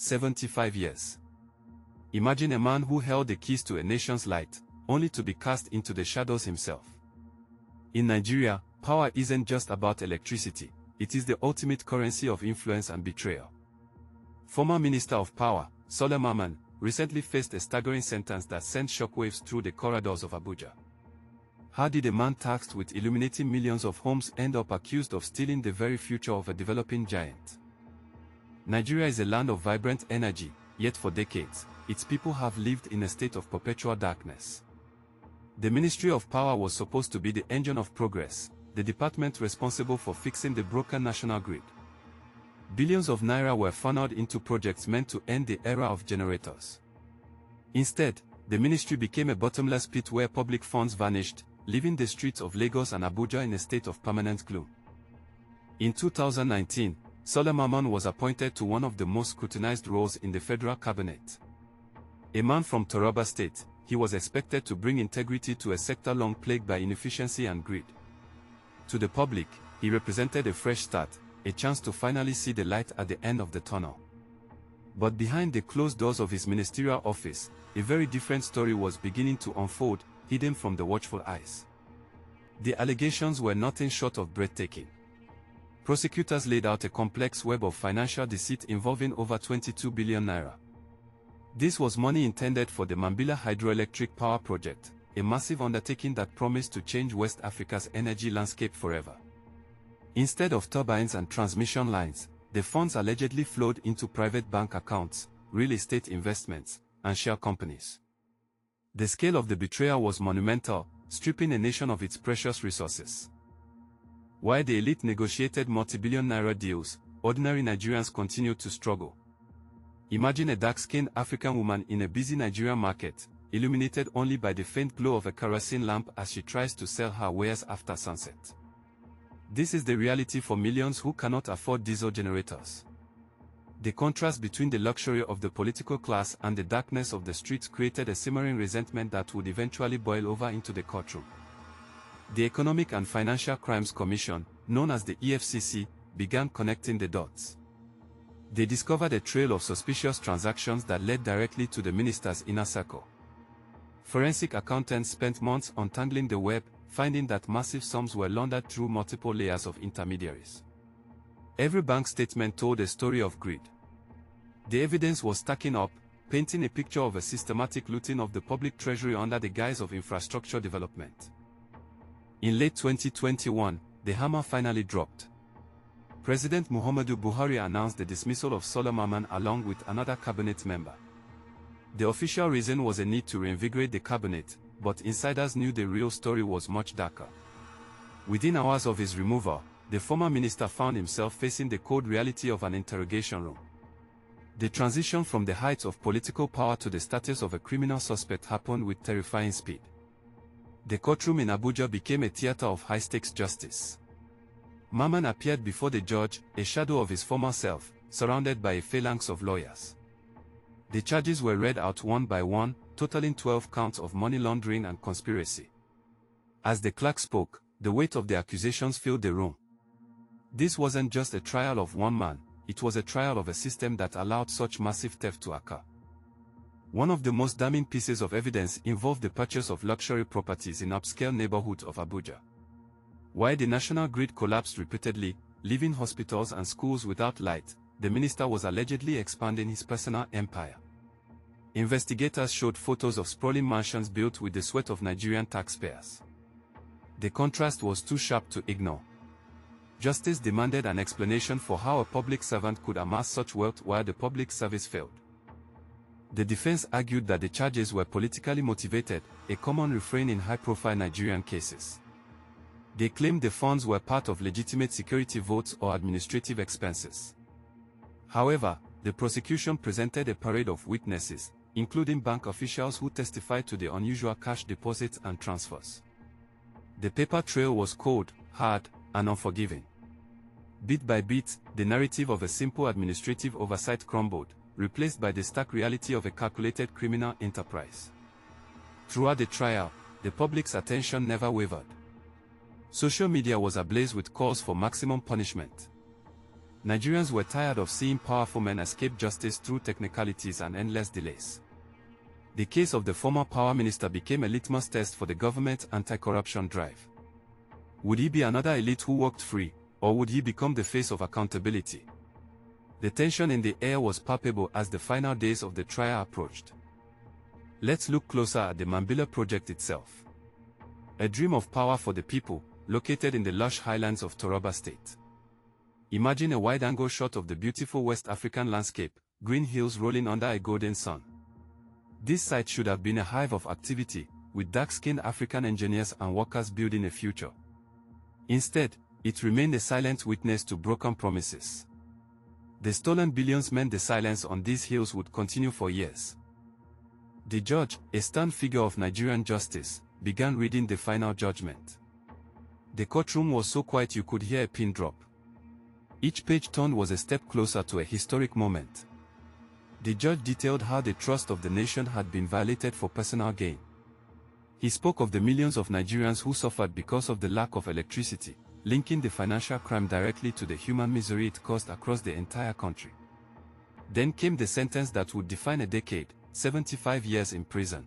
75 years. Imagine a man who held the keys to a nation's light, only to be cast into the shadows himself. In Nigeria, power isn't just about electricity, it is the ultimate currency of influence and betrayal. Former Minister of Power, Saleh Mamman, recently faced a staggering sentence that sent shockwaves through the corridors of Abuja. How did a man tasked with illuminating millions of homes end up accused of stealing the very future of a developing giant? Nigeria is a land of vibrant energy, yet for decades, its people have lived in a state of perpetual darkness. The Ministry of Power was supposed to be the engine of progress, the department responsible for fixing the broken national grid. Billions of naira were funneled into projects meant to end the era of generators. Instead, the ministry became a bottomless pit where public funds vanished, leaving the streets of Lagos and Abuja in a state of permanent gloom. In 2019, Saleh Mamman was appointed to one of the most scrutinized roles in the federal cabinet. A man from Taraba State, he was expected to bring integrity to a sector long plagued by inefficiency and greed. To the public, he represented a fresh start, a chance to finally see the light at the end of the tunnel. But behind the closed doors of his ministerial office, a very different story was beginning to unfold, hidden from the watchful eyes. The allegations were nothing short of breathtaking. Prosecutors laid out a complex web of financial deceit involving over 22 billion naira. This was money intended for the Mambila hydroelectric power project, a massive undertaking that promised to change West Africa's energy landscape forever. Instead of turbines and transmission lines, the funds allegedly flowed into private bank accounts, real estate investments, and shell companies. The scale of the betrayal was monumental, stripping a nation of its precious resources. While the elite negotiated multi-billion naira deals, ordinary Nigerians continued to struggle. Imagine a dark-skinned African woman in a busy Nigerian market, illuminated only by the faint glow of a kerosene lamp as she tries to sell her wares after sunset. This is the reality for millions who cannot afford diesel generators. The contrast between the luxury of the political class and the darkness of the streets created a simmering resentment that would eventually boil over into the courtroom. The Economic and Financial Crimes Commission, known as the EFCC, began connecting the dots. They discovered a trail of suspicious transactions that led directly to the minister's inner circle. Forensic accountants spent months untangling the web, finding that massive sums were laundered through multiple layers of intermediaries. Every bank statement told a story of greed. The evidence was stacking up, painting a picture of a systematic looting of the public treasury under the guise of infrastructure development. In late 2021, the hammer finally dropped. President Muhammadu Buhari announced the dismissal of Saleh Mamman along with another cabinet member. The official reason was a need to reinvigorate the cabinet, but insiders knew the real story was much darker. Within hours of his removal, the former minister found himself facing the cold reality of an interrogation room. The transition from the heights of political power to the status of a criminal suspect happened with terrifying speed. The courtroom in Abuja became a theater of high-stakes justice. Mamman appeared before the judge, a shadow of his former self, surrounded by a phalanx of lawyers. The charges were read out one by one, totaling 12 counts of money laundering and conspiracy. As the clerk spoke, the weight of the accusations filled the room. This wasn't just a trial of one man, it was a trial of a system that allowed such massive theft to occur. One of the most damning pieces of evidence involved the purchase of luxury properties in upscale neighborhoods of Abuja. While the national grid collapsed repeatedly, leaving hospitals and schools without light, the minister was allegedly expanding his personal empire. Investigators showed photos of sprawling mansions built with the sweat of Nigerian taxpayers. The contrast was too sharp to ignore. Justice demanded an explanation for how a public servant could amass such wealth while the public service failed. The defense argued that the charges were politically motivated, a common refrain in high-profile Nigerian cases. They claimed the funds were part of legitimate security votes or administrative expenses. However, the prosecution presented a parade of witnesses, including bank officials who testified to the unusual cash deposits and transfers. The paper trail was cold, hard, and unforgiving. Bit by bit, the narrative of a simple administrative oversight crumbled, replaced by the stark reality of a calculated criminal enterprise. Throughout the trial, the public's attention never wavered. Social media was ablaze with calls for maximum punishment. Nigerians were tired of seeing powerful men escape justice through technicalities and endless delays. The case of the former power minister became a litmus test for the government's anti-corruption drive. Would he be another elite who walked free, or would he become the face of accountability? The tension in the air was palpable as the final days of the trial approached. Let's look closer at the Mambila project itself. A dream of power for the people, located in the lush highlands of Taraba State. Imagine a wide-angle shot of the beautiful West African landscape, green hills rolling under a golden sun. This site should have been a hive of activity, with dark-skinned African engineers and workers building a future. Instead, it remained a silent witness to broken promises. The stolen billions meant the silence on these hills would continue for years. The judge, a stern figure of Nigerian justice, began reading the final judgment. The courtroom was so quiet you could hear a pin drop. Each page turned was a step closer to a historic moment. The judge detailed how the trust of the nation had been violated for personal gain. He spoke of the millions of Nigerians who suffered because of the lack of electricity, linking the financial crime directly to the human misery it caused across the entire country. Then came the sentence that would define a decade, 75 years in prison.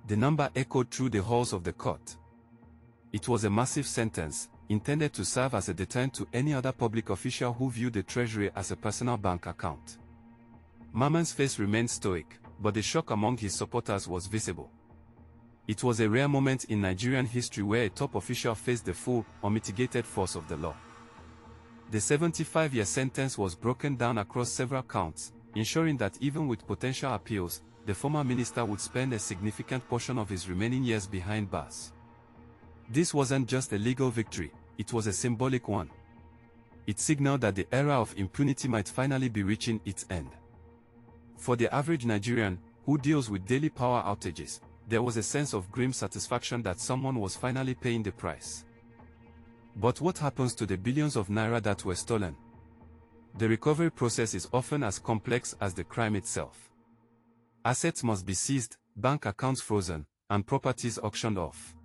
The number echoed through the halls of the court. It was a massive sentence, intended to serve as a deterrent to any other public official who viewed the treasury as a personal bank account. Mamman's face remained stoic, but the shock among his supporters was visible. It was a rare moment in Nigerian history where a top official faced the full, unmitigated force of the law. The 75-year sentence was broken down across several counts, ensuring that even with potential appeals, the former minister would spend a significant portion of his remaining years behind bars. This wasn't just a legal victory, it was a symbolic one. It signaled that the era of impunity might finally be reaching its end. For the average Nigerian, who deals with daily power outages, there was a sense of grim satisfaction that someone was finally paying the price. But what happens to the billions of naira that were stolen? The recovery process is often as complex as the crime itself. Assets must be seized, bank accounts frozen, and properties auctioned off.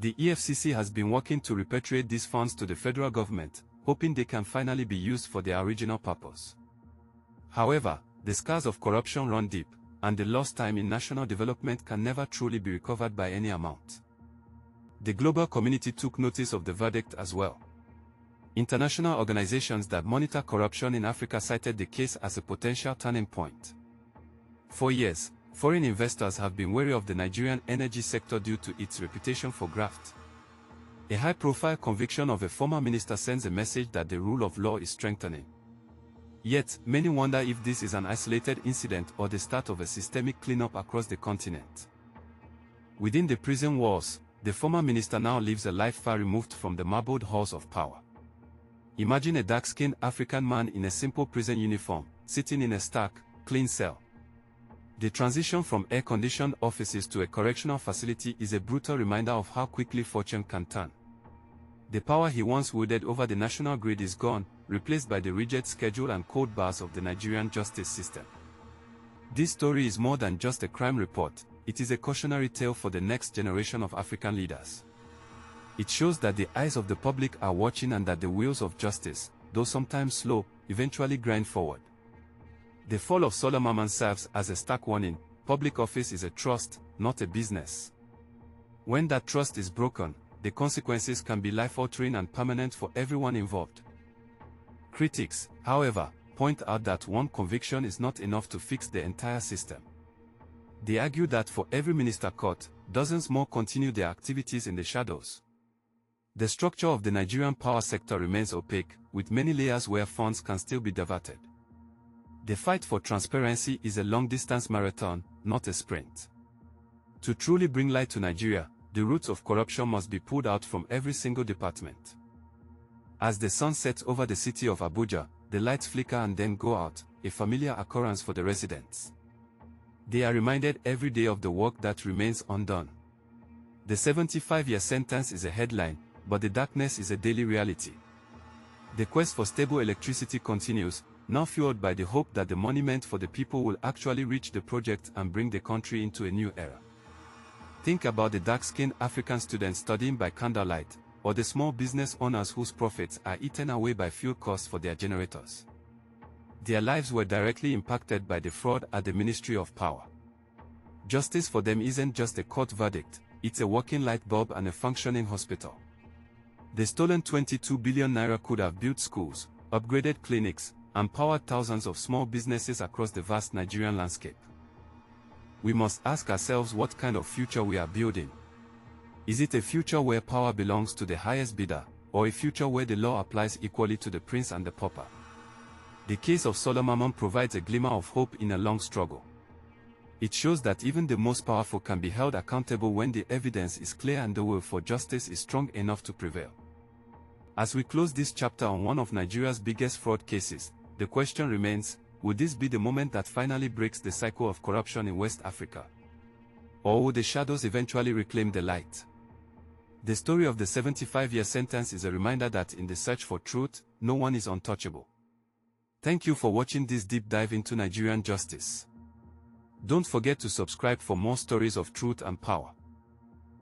The EFCC has been working to repatriate these funds to the federal government, hoping they can finally be used for their original purpose. However, the scars of corruption run deep, and the lost time in national development can never truly be recovered by any amount. The global community took notice of the verdict as well. International organizations that monitor corruption in Africa cited the case as a potential turning point. For years, foreign investors have been wary of the Nigerian energy sector due to its reputation for graft. A high-profile conviction of a former minister sends a message that the rule of law is strengthening. Yet, many wonder if this is an isolated incident or the start of a systemic cleanup across the continent. Within the prison walls, the former minister now lives a life far removed from the marbled halls of power. Imagine a dark-skinned African man in a simple prison uniform, sitting in a stark, clean cell. The transition from air-conditioned offices to a correctional facility is a brutal reminder of how quickly fortune can turn. The power he once wielded over the national grid is gone, replaced by the rigid schedule and code bars of the Nigerian justice system. This story is more than just a crime report, it is a cautionary tale for the next generation of African leaders. It shows that the eyes of the public are watching and that the wheels of justice, though sometimes slow, eventually grind forward. The fall of Saleh Mamman serves as a stark warning: public office is a trust, not a business. When that trust is broken, the consequences can be life-altering and permanent for everyone involved. Critics, however, point out that one conviction is not enough to fix the entire system. They argue that for every minister caught, dozens more continue their activities in the shadows. The structure of the Nigerian power sector remains opaque, with many layers where funds can still be diverted. The fight for transparency is a long-distance marathon, not a sprint. To truly bring light to Nigeria, the roots of corruption must be pulled out from every single department. As the sun sets over the city of Abuja, the lights flicker and then go out, a familiar occurrence for the residents. They are reminded every day of the work that remains undone. The 75-year sentence is a headline, but the darkness is a daily reality. The quest for stable electricity continues, now fueled by the hope that the monument for the people will actually reach the project and bring the country into a new era. Think about the dark-skinned African students studying by candlelight, or the small business owners whose profits are eaten away by fuel costs for their generators. Their lives were directly impacted by the fraud at the Ministry of Power. Justice for them isn't just a court verdict, it's a working light bulb and a functioning hospital. The stolen 22 billion naira could have built schools, upgraded clinics, and powered thousands of small businesses across the vast Nigerian landscape. We must ask ourselves what kind of future we are building. Is it a future where power belongs to the highest bidder, or a future where the law applies equally to the prince and the pauper? The case of Saleh Mamman provides a glimmer of hope in a long struggle. It shows that even the most powerful can be held accountable when the evidence is clear and the will for justice is strong enough to prevail. As we close this chapter on one of Nigeria's biggest fraud cases, the question remains, will this be the moment that finally breaks the cycle of corruption in West Africa? Or will the shadows eventually reclaim the light? The story of the 75-year sentence is a reminder that in the search for truth, no one is untouchable. Thank you for watching this deep dive into Nigerian justice. Don't forget to subscribe for more stories of truth and power.